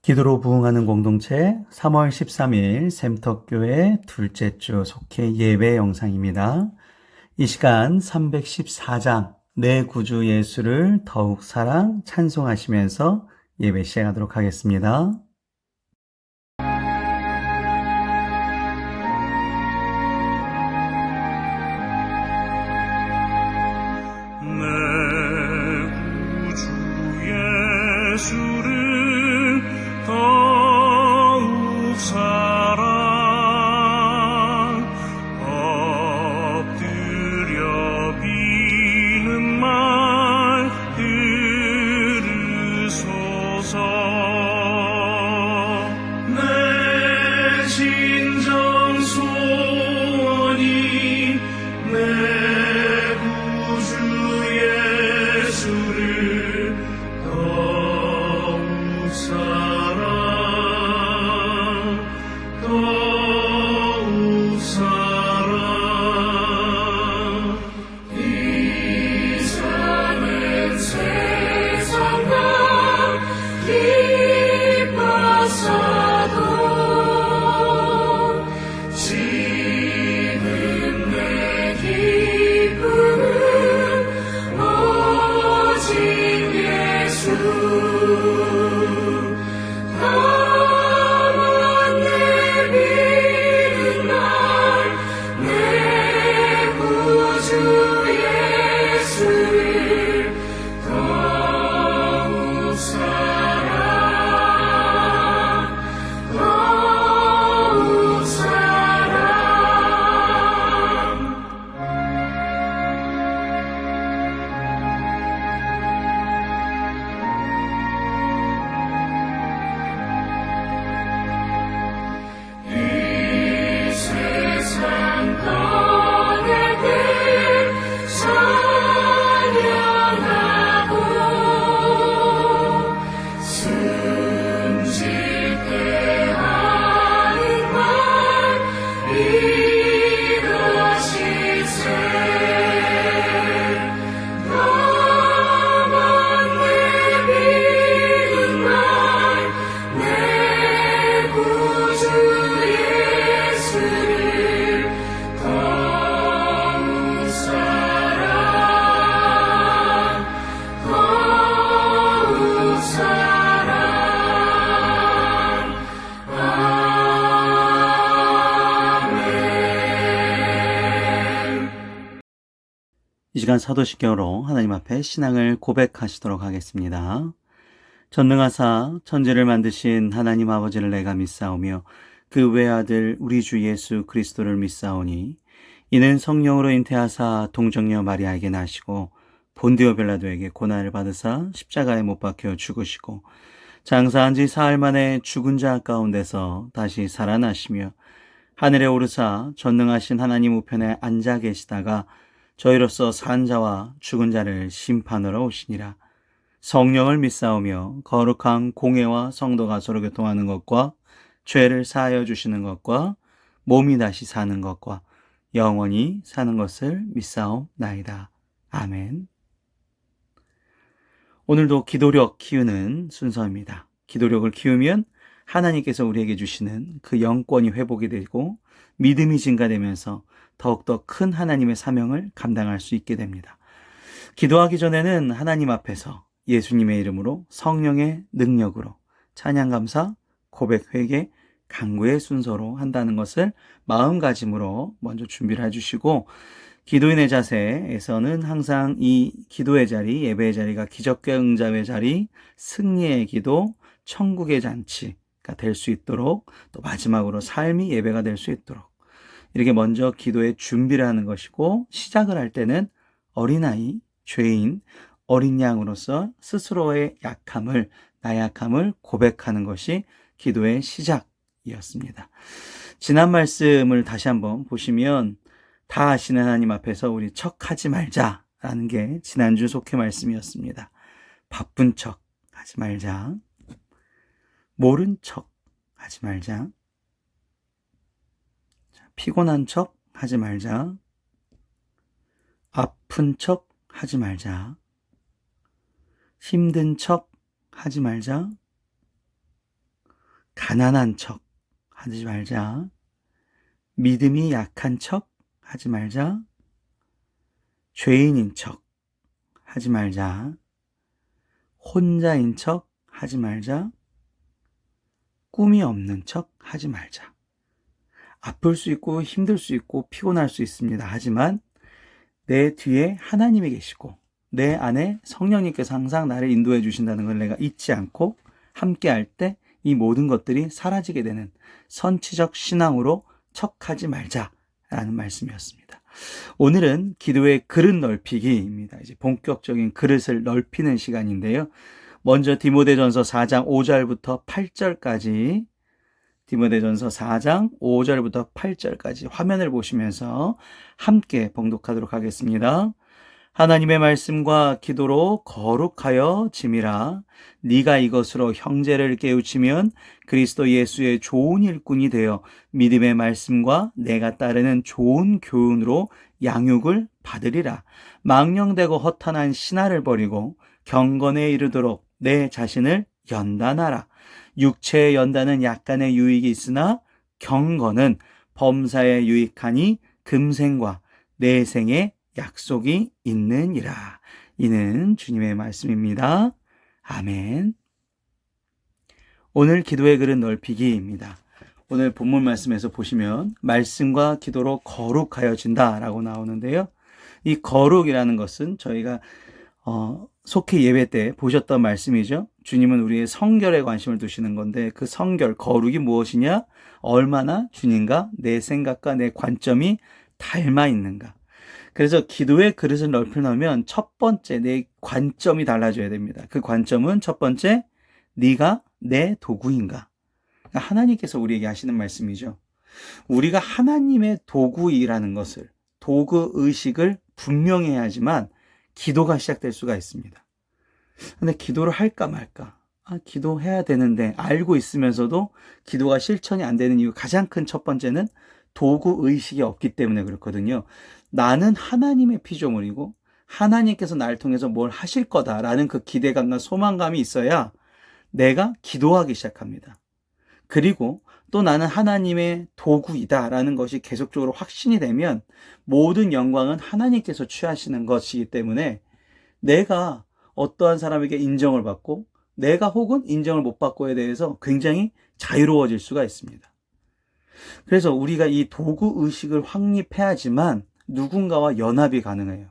기도로 부흥하는 공동체 3월 13일 샘터교회 둘째 주 속회 예배 영상입니다. 이 시간 314장 내 구주 예수를 더욱 사랑 찬송하시면서 예배 시작하도록 하겠습니다. 내 구주 예수를 더욱 사랑 엎드려 비는 말 들으소서. 내 진정 소원이 내 예수를 더욱 사랑 이 삶은 세상과 기뻐서도 지금 내 기쁨은 오직 예수. 다만 내비는 날 내 구주 예수를 더욱 사랑 더욱 사랑. 이 세상 떠날 때 찬양하고 숨질 때 하는 말 이것일세. 나만 내비는 날 내 구주 예수를 더욱 사랑 더욱 사랑. 아멘. 이 시간 사도신경으로 하나님 앞에 신앙을 고백하시도록 하겠습니다. 전능하사 천지를 만드신 하나님 아버지를 내가 믿사오며 그 외아들 우리 주 예수 그리스도를 믿사오니 이는 성령으로 잉태하사 동정녀 마리아에게 나시고 본디오 빌라도에게 고난을 받으사 십자가에 못 박혀 죽으시고 장사한 지 사흘 만에 죽은 자 가운데서 다시 살아나시며 하늘에 오르사 전능하신 하나님 우편에 앉아 계시다가 저희로서 산 자와 죽은 자를 심판하러 오시니라. 성령을 믿사오며 거룩한 공회와 성도가 서로 교통하는 것과 죄를 사하여 주시는 것과 몸이 다시 사는 것과 영원히 사는 것을 믿사옵나이다. 아멘. 오늘도 기도력 키우는 순서입니다. 기도력을 키우면 하나님께서 우리에게 주시는 그 영권이 회복이 되고 믿음이 증가되면서 더욱더 큰 하나님의 사명을 감당할 수 있게 됩니다. 기도하기 전에는 하나님 앞에서 예수님의 이름으로 성령의 능력으로 찬양, 감사, 고백, 회개, 간구의 순서로 한다는 것을 마음가짐으로 먼저 준비를 해주시고, 기도인의 자세에서는 항상 이 기도의 자리, 예배의 자리가 기적과 응답의 자리, 승리의 기도, 천국의 잔치가 될 수 있도록, 또 마지막으로 삶이 예배가 될 수 있도록 이렇게 먼저 기도의 준비를 하는 것이고, 시작을 할 때는 어린아이, 죄인, 어린 양으로서 스스로의 약함을, 나약함을 고백하는 것이 기도의 시작이었습니다. 지난 말씀을 다시 한번 보시면 다 아시는 하나님 앞에서 우리 척하지 말자라는 게 지난주 속회 말씀이었습니다. 바쁜 척 하지 말자. 모른 척 하지 말자. 피곤한 척 하지 말자. 아픈 척 하지 말자. 힘든 척 하지 말자. 가난한 척 하지 말자. 믿음이 약한 척 하지 말자. 죄인인 척 하지 말자. 혼자인 척 하지 말자. 꿈이 없는 척 하지 말자. 아플 수 있고 힘들 수 있고 피곤할 수 있습니다. 하지만 내 뒤에 하나님이 계시고 내 안에 성령님께서 항상 나를 인도해 주신다는 걸 내가 잊지 않고 함께 할 때 이 모든 것들이 사라지게 되는 선치적 신앙으로 척하지 말자라는 말씀이었습니다. 오늘은 기도의 그릇 넓히기입니다. 이제 본격적인 그릇을 넓히는 시간인데요. 먼저 디모데전서 4장 5절부터 8절까지 디모데전서 4장 5절부터 8절까지 화면을 보시면서 함께 봉독하도록 하겠습니다. 하나님의 말씀과 기도로 거룩하여 짐이라. 네가 이것으로 형제를 깨우치면 그리스도 예수의 좋은 일꾼이 되어 믿음의 말씀과 내가 따르는 좋은 교훈으로 양육을 받으리라. 망령되고 허탄한 신화를 버리고 경건에 이르도록 내 자신을 연단하라. 육체의 연단은 약간의 유익이 있으나 경건은 범사에 유익하니 금생과 내생의 약속이 있느니라. 이는 주님의 말씀입니다. 아멘. 오늘 기도의 그릇 넓히기입니다. 오늘 본문 말씀에서 보시면 말씀과 기도로 거룩하여진다 라고 나오는데요. 이 거룩이라는 것은 저희가 속히 예배 때 보셨던 말씀이죠. 주님은 우리의 성결에 관심을 두시는 건데 그 성결, 거룩이 무엇이냐? 얼마나 주님과 내 생각과 내 관점이 닮아 있는가. 그래서 기도의 그릇을 넓혀놓으면 첫 번째 내 관점이 달라져야 됩니다. 그 관점은 첫 번째, 네가 내 도구인가. 그러니까 하나님께서 우리에게 하시는 말씀이죠. 우리가 하나님의 도구이라는 것을, 도구 의식을 분명히 해야지만 기도가 시작될 수가 있습니다. 근데 기도를 할까 말까? 기도해야 되는데 알고 있으면서도 기도가 실천이 안 되는 이유 가장 큰 첫 번째는 도구 의식이 없기 때문에 그렇거든요. 나는 하나님의 피조물이고 하나님께서 나를 통해서 뭘 하실 거다라는 그 기대감과 소망감이 있어야 내가 기도하기 시작합니다. 그리고 또 나는 하나님의 도구이다라는 것이 계속적으로 확신이 되면 모든 영광은 하나님께서 취하시는 것이기 때문에 내가 어떠한 사람에게 인정을 받고 내가 혹은 인정을 못 받고에 대해서 굉장히 자유로워질 수가 있습니다. 그래서 우리가 이 도구 의식을 확립해야지만 누군가와 연합이 가능해요.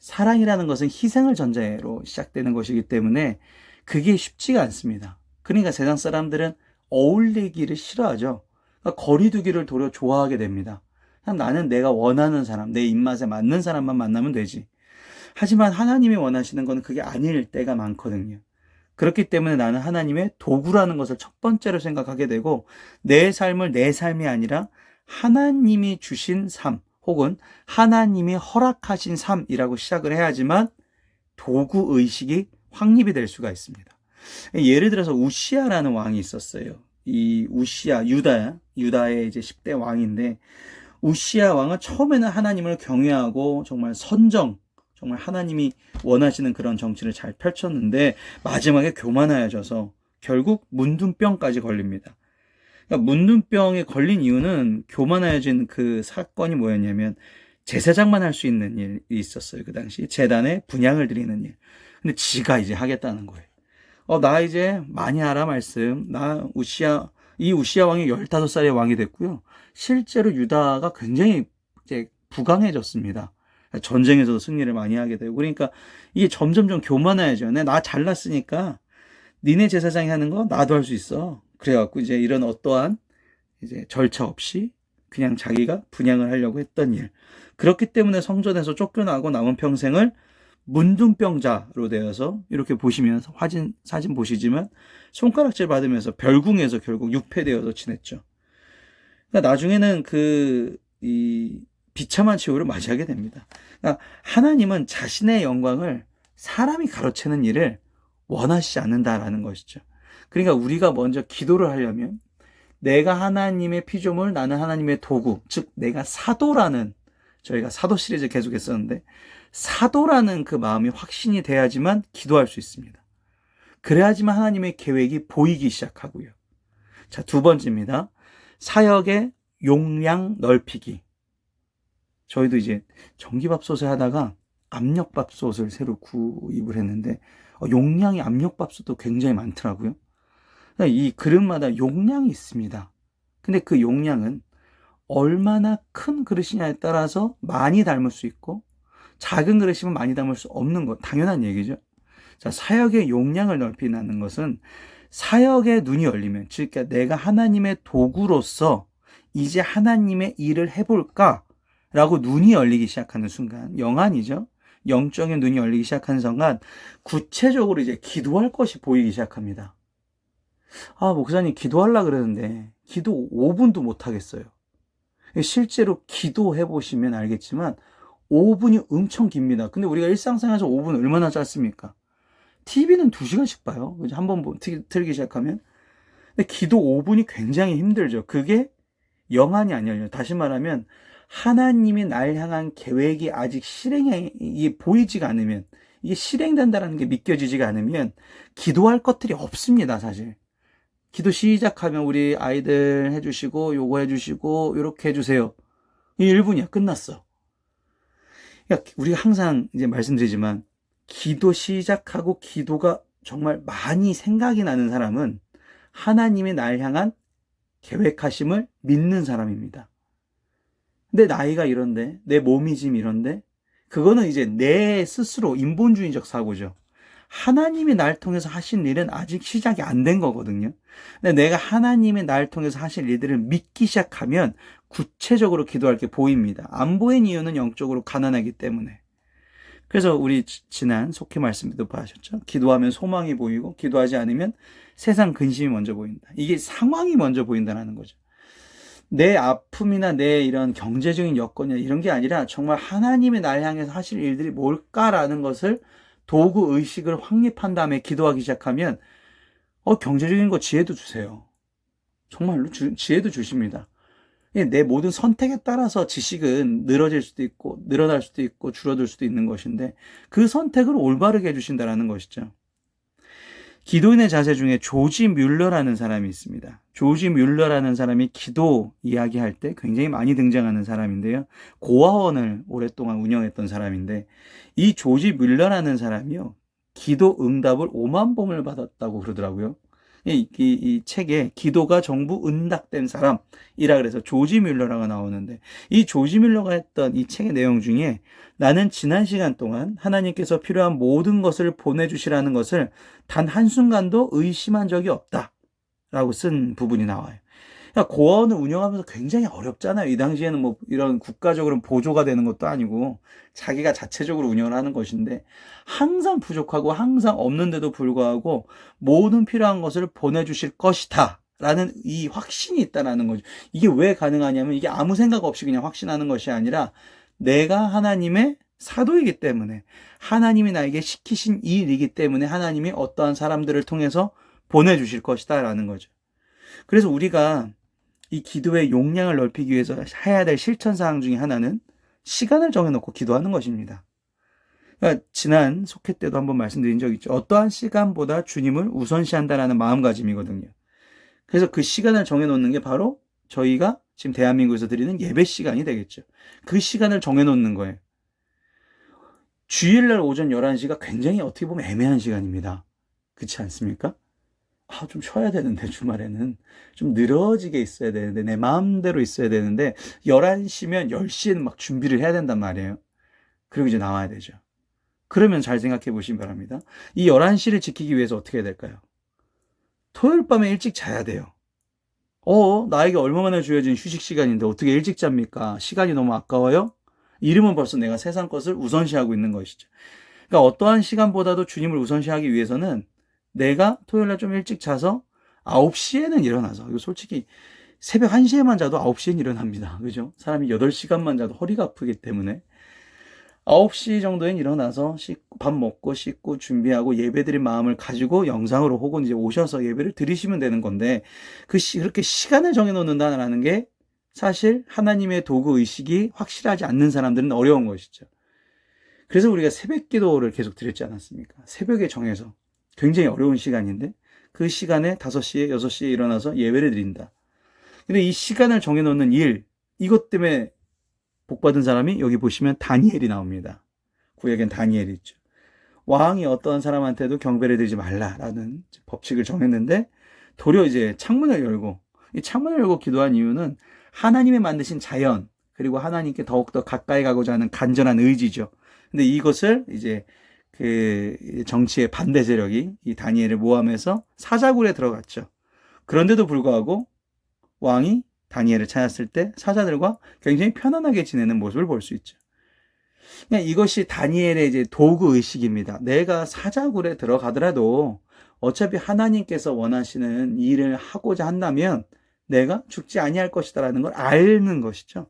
사랑이라는 것은 희생을 전제로 시작되는 것이기 때문에 그게 쉽지가 않습니다. 그러니까 세상 사람들은 어울리기를 싫어하죠. 그러니까 거리두기를 도리어 좋아하게 됩니다. 그냥 나는 내가 원하는 사람, 내 입맛에 맞는 사람만 만나면 되지. 하지만 하나님이 원하시는 건 그게 아닐 때가 많거든요. 그렇기 때문에 나는 하나님의 도구라는 것을 첫 번째로 생각하게 되고 내 삶을 내 삶이 아니라 하나님이 주신 삶 혹은 하나님이 허락하신 삶이라고 시작을 해야지만 도구 의식이 확립이 될 수가 있습니다. 예를 들어서 우시아라는 왕이 있었어요. 이 우시아, 유다의 이제 10대 왕인데 우시아 왕은 처음에는 하나님을 경외하고 정말 정말 하나님이 원하시는 그런 정치를 잘 펼쳤는데 마지막에 교만하여져서 결국 문둥병까지 걸립니다. 그러니까 문둥병에 걸린 이유는 교만하여진 그 사건이 뭐였냐면 제사장만 할 수 있는 일이 있었어요. 그 당시 제단에 분향을 드리는 일. 근데 지가 이제 하겠다는 거예요. 나 이제 많이 알아 말씀. 이 우시아 왕이 15살의 왕이 됐고요. 실제로 유다가 굉장히 이제 부강해졌습니다. 전쟁에서도 승리를 많이 하게 되고. 그러니까 이게 점점점 교만해져. 나 잘났으니까 니네 제사장이 하는 거 나도 할 수 있어. 그래갖고 이제 이런 어떠한 이제 절차 없이 그냥 자기가 분향을 하려고 했던 일. 그렇기 때문에 성전에서 쫓겨나고 남은 평생을 문둥병자로 되어서 이렇게 보시면 사진 보시지만 손가락질 받으면서 별궁에서 결국 유폐되어서 지냈죠. 그러니까 나중에는 이 비참한 치유를 맞이하게 됩니다. 그러니까 하나님은 자신의 영광을 사람이 가로채는 일을 원하시지 않는다라는 것이죠. 그러니까 우리가 먼저 기도를 하려면 내가 하나님의 피조물, 나는 하나님의 도구, 즉 내가 사도라는, 저희가 사도 시리즈 계속 했었는데 사도라는 그 마음이 확신이 돼야지만 기도할 수 있습니다. 그래야지만 하나님의 계획이 보이기 시작하고요. 자, 두 번째입니다. 사역의 용량 넓히기. 저희도 이제 전기밥솥을 하다가 압력밥솥을 새로 구입을 했는데 용량이 압력밥솥도 굉장히 많더라고요. 이 그릇마다 용량이 있습니다. 근데 그 용량은 얼마나 큰 그릇이냐에 따라서 많이 담을 수 있고 작은 그릇이면 많이 담을 수 없는 것, 당연한 얘기죠. 자, 사역의 용량을 넓히는 것은 사역의 눈이 열리면, 즉 내가 하나님의 도구로서 이제 하나님의 일을 해볼까? 라고 눈이 열리기 시작하는 순간, 영안이죠. 영적인 눈이 열리기 시작하는 순간 구체적으로 이제 기도할 것이 보이기 시작합니다. 아, 목사님 기도하려고 그러는데 기도 5분도 못 하겠어요. 실제로 기도해 보시면 알겠지만 5분이 엄청 깁니다. 근데 우리가 일상생활에서 5분 얼마나 짧습니까? TV는 2시간씩 봐요. 한번 틀기 시작하면. 근데 기도 5분이 굉장히 힘들죠. 그게 영안이 안 열려요. 다시 말하면 하나님이 날 향한 계획이 아직 실행이 보이지가 않으면, 이게 실행된다는 게 믿겨지지가 않으면 기도할 것들이 없습니다, 사실. 기도 시작하면 우리 아이들 해주시고 요거 해주시고 요렇게 해주세요. 이 1분이야. 끝났어. 그러니까 우리가 항상 이제 말씀드리지만 기도 시작하고 기도가 정말 많이 생각이 나는 사람은 하나님이 날 향한 계획하심을 믿는 사람입니다. 내 나이가 이런데, 내 몸이 지금 이런데, 그거는 이제 내 스스로 인본주의적 사고죠. 하나님이 날 통해서 하신 일은 아직 시작이 안 된 거거든요. 근데 내가 하나님이 날 통해서 하실 일들을 믿기 시작하면 구체적으로 기도할 게 보입니다. 안 보인 이유는 영적으로 가난하기 때문에. 그래서 우리 지난 속히 말씀도 하셨죠. 기도하면 소망이 보이고 기도하지 않으면 세상 근심이 먼저 보인다. 이게 상황이 먼저 보인다는 거죠. 내 아픔이나 내 이런 경제적인 여건이나 이런 게 아니라 정말 하나님이 날 향해서 하실 일들이 뭘까라는 것을 도구 의식을 확립한 다음에 기도하기 시작하면 경제적인 거 지혜도 주세요. 정말로 지혜도 주십니다. 내 모든 선택에 따라서 지식은 늘어질 수도 있고 늘어날 수도 있고 줄어들 수도 있는 것인데 그 선택을 올바르게 해주신다는 것이죠. 기도인의 자세 중에 조지 뮬러라는 사람이 있습니다. 조지 뮬러라는 사람이 기도 이야기할 때 굉장히 많이 등장하는 사람인데요. 고아원을 오랫동안 운영했던 사람인데 이 조지 뮬러라는 사람이요. 기도 응답을 5만 번을 받았다고 그러더라고요. 이 책에 기도가 전부 응답된 사람이라 그래서 조지 뮬러라고 나오는데 이 조지 뮬러가 했던 이 책의 내용 중에 나는 지난 시간 동안 하나님께서 필요한 모든 것을 보내주시라는 것을 단 한순간도 의심한 적이 없다 라고 쓴 부분이 나와요. 그러니까 고아원을 운영하면서 굉장히 어렵잖아요. 이 당시에는 뭐 이런 국가적으로 보조가 되는 것도 아니고 자기가 자체적으로 운영을 하는 것인데 항상 부족하고 항상 없는데도 불구하고 모든 필요한 것을 보내주실 것이다 라는 이 확신이 있다라는 거죠. 이게 왜 가능하냐면 이게 아무 생각 없이 그냥 확신하는 것이 아니라 내가 하나님의 사도이기 때문에 하나님이 나에게 시키신 일이기 때문에 하나님이 어떠한 사람들을 통해서 보내주실 것이다 라는 거죠. 그래서 우리가 이 기도의 용량을 넓히기 위해서 해야 될 실천사항 중에 하나는 시간을 정해놓고 기도하는 것입니다. 그러니까 지난 속회 때도 한번 말씀드린 적이 있죠. 어떠한 시간보다 주님을 우선시한다라는 마음가짐이거든요. 그래서 그 시간을 정해놓는 게 바로 저희가 지금 대한민국에서 드리는 예배 시간이 되겠죠. 그 시간을 정해놓는 거예요. 주일날 오전 11시가 굉장히 어떻게 보면 애매한 시간입니다. 그렇지 않습니까? 좀 쉬어야 되는데 주말에는 좀 늘어지게 있어야 되는데 내 마음대로 있어야 되는데 11시면 10시에는 막 준비를 해야 된단 말이에요. 그리고 이제 나와야 되죠. 그러면 잘 생각해 보시기 바랍니다. 이 11시를 지키기 위해서 어떻게 해야 될까요? 토요일 밤에 일찍 자야 돼요. 나에게 얼마나 주어진 휴식 시간인데 어떻게 일찍 잡니까? 시간이 너무 아까워요? 이러면 벌써 내가 세상 것을 우선시하고 있는 것이죠. 그러니까 어떠한 시간보다도 주님을 우선시하기 위해서는 내가 토요일날 좀 일찍 자서 9시에는 일어나서, 이거 솔직히 새벽 1시에만 자도 9시엔 일어납니다. 그죠? 사람이 8시간만 자도 허리가 아프기 때문에 9시 정도엔 일어나서 씻고, 밥 먹고 씻고 준비하고 예배드린 마음을 가지고 영상으로 혹은 이제 오셔서 예배를 드리시면 되는 건데 그렇게 시간을 정해놓는다는 게 사실 하나님의 도구 의식이 확실하지 않는 사람들은 어려운 것이죠. 그래서 우리가 새벽 기도를 계속 드렸지 않았습니까? 새벽에 정해서 굉장히 어려운 시간인데 그 시간에 5시에 6시에 일어나서 예배를 드린다. 근데 이 시간을 정해놓는 일, 이것 때문에 복받은 사람이 여기 보시면 다니엘이 나옵니다. 구약엔 다니엘이 있죠. 왕이 어떠한 사람한테도 경배를 드리지 말라라는 법칙을 정했는데 도리어 이제 창문을 열고, 이 창문을 열고 기도한 이유는 하나님의 만드신 자연, 그리고 하나님께 더욱더 가까이 가고자 하는 간절한 의지죠. 근데 이것을 이제 그 정치의 반대 세력이 이 다니엘을 모함해서 사자굴에 들어갔죠. 그런데도 불구하고 왕이 다니엘을 찾았을 때 사자들과 굉장히 편안하게 지내는 모습을 볼 수 있죠. 그냥 이것이 다니엘의 이제 도구 의식입니다. 내가 사자굴에 들어가더라도 어차피 하나님께서 원하시는 일을 하고자 한다면 내가 죽지 아니할 것이다라는 걸 아는 것이죠.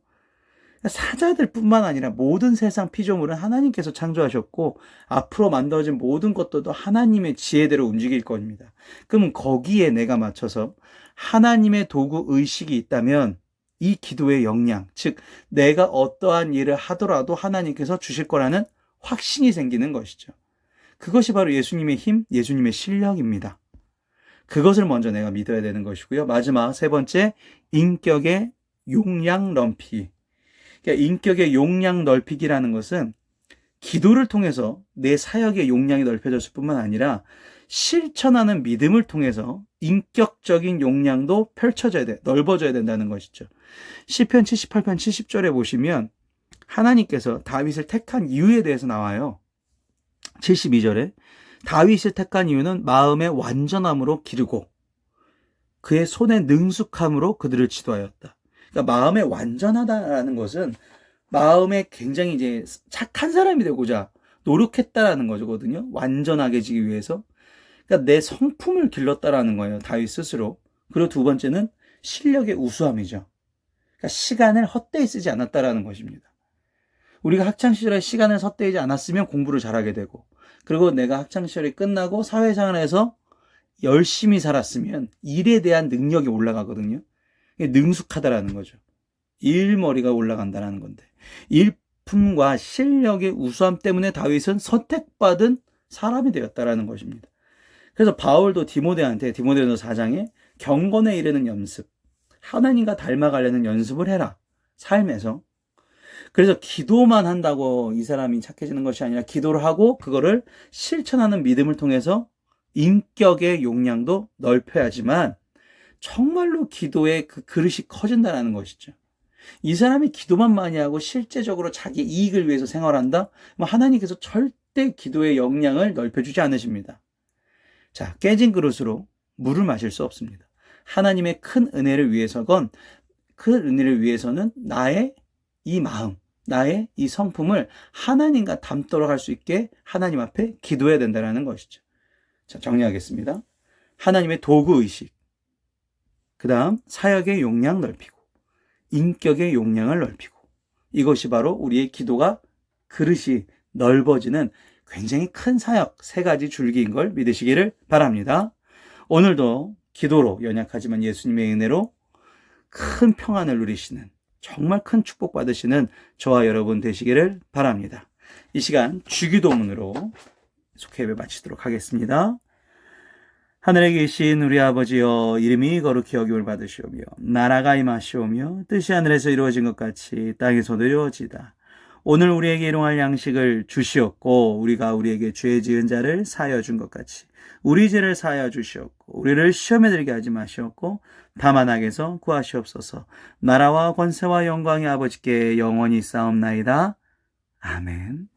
사자들뿐만 아니라 모든 세상 피조물은 하나님께서 창조하셨고 앞으로 만들어진 모든 것들도 하나님의 지혜대로 움직일 겁니다. 그럼 거기에 내가 맞춰서 하나님의 도구 의식이 있다면 이 기도의 역량, 즉 내가 어떠한 일을 하더라도 하나님께서 주실 거라는 확신이 생기는 것이죠. 그것이 바로 예수님의 힘, 예수님의 실력입니다. 그것을 먼저 내가 믿어야 되는 것이고요. 마지막 세 번째, 인격의 용량 넓히기. 그러니까 인격의 용량 넓히기라는 것은 기도를 통해서 내 사역의 용량이 넓혀졌을 뿐만 아니라 실천하는 믿음을 통해서 인격적인 용량도 펼쳐져야 돼, 넓어져야 된다는 것이죠. 시편 78편 70절에 보시면 하나님께서 다윗을 택한 이유에 대해서 나와요. 72절에 다윗을 택한 이유는 마음의 완전함으로 기르고 그의 손의 능숙함으로 그들을 지도하였다. 그러니까 마음에 완전하다라는 것은 마음에 굉장히 이제 착한 사람이 되고자 노력했다라는 거거든요. 완전하게 지기 위해서. 그러니까 내 성품을 길렀다라는 거예요. 다윗 스스로. 그리고 두 번째는 실력의 우수함이죠. 그러니까 시간을 헛되이 쓰지 않았다라는 것입니다. 우리가 학창시절에 시간을 헛되이지 않았으면 공부를 잘하게 되고, 그리고 내가 학창시절이 끝나고 사회생활에서 열심히 살았으면 일에 대한 능력이 올라가거든요. 능숙하다라는 거죠. 일머리가 올라간다는 건데, 일품과 실력의 우수함 때문에 다윗은 선택받은 사람이 되었다라는 것입니다. 그래서 바울도 디모데한테 디모데전서 4장에 경건에 이르는 연습, 하나님과 닮아가려는 연습을 해라, 삶에서. 그래서 기도만 한다고 이 사람이 착해지는 것이 아니라 기도를 하고 그거를 실천하는 믿음을 통해서 인격의 용량도 넓혀야지만 정말로 기도의 그 그릇이 커진다는 것이죠. 이 사람이 기도만 많이 하고 실제적으로 자기 이익을 위해서 생활한다? 하나님께서 절대 기도의 역량을 넓혀주지 않으십니다. 자, 깨진 그릇으로 물을 마실 수 없습니다. 하나님의 큰 은혜를 위해서건 그 은혜를 위해서는 나의 이 마음, 나의 이 성품을 하나님과 닮도록 할 수 있게 하나님 앞에 기도해야 된다는 것이죠. 자, 정리하겠습니다. 하나님의 도구 의식, 그 다음 사역의 용량 넓히고 인격의 용량을 넓히고, 이것이 바로 우리의 기도가 그릇이 넓어지는 굉장히 큰 사역, 세 가지 줄기인 걸 믿으시기를 바랍니다. 오늘도 기도로 연약하지만 예수님의 은혜로 큰 평안을 누리시는, 정말 큰 축복 받으시는 저와 여러분 되시기를 바랍니다. 이 시간 주기도문으로 속회를 마치도록 하겠습니다. 하늘에 계신 우리 아버지여, 이름이 거룩히 여김을 받으시오며 나라가 임하시오며 뜻이 하늘에서 이루어진 것 같이 땅에서도 이루어지다. 오늘 우리에게 일용할 양식을 주시옵고 우리가 우리에게 죄 지은 자를 사하여 준 것 같이 우리 죄를 사하여 주시옵고 우리를 시험에 들게 하지 마시옵고 다만 악에서 구하시옵소서. 나라와 권세와 영광이 아버지께 영원히 쌓옵나이다. 아멘.